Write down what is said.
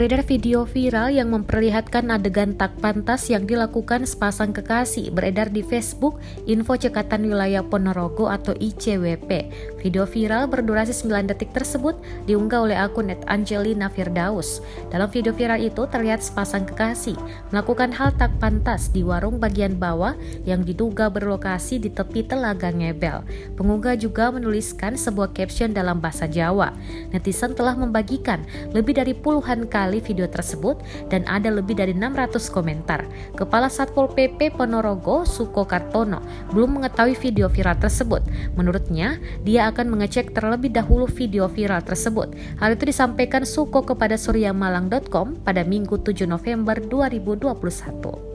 Beredar video viral yang memperlihatkan adegan tak pantas yang dilakukan sepasang kekasih beredar di Facebook Info Cekatan Wilayah Ponorogo atau ICWP. Video viral berdurasi 9 detik tersebut diunggah oleh akun @Angelina Firdaus. Dalam video viral itu terlihat sepasang kekasih melakukan hal tak pantas di warung bagian bawah yang diduga berlokasi di tepi Telaga Ngebel. Pengunggah juga menuliskan sebuah caption dalam bahasa Jawa. Netizen telah membagikan lebih dari puluhan kali video tersebut dan ada lebih dari 600 komentar. Kepala Satpol PP Ponorogo, Suko Kartono, belum mengetahui video viral tersebut. Menurutnya, dia akan mengecek terlebih dahulu video viral tersebut. Hal itu disampaikan Suko kepada suryamalang.com pada Minggu 7 November 2021.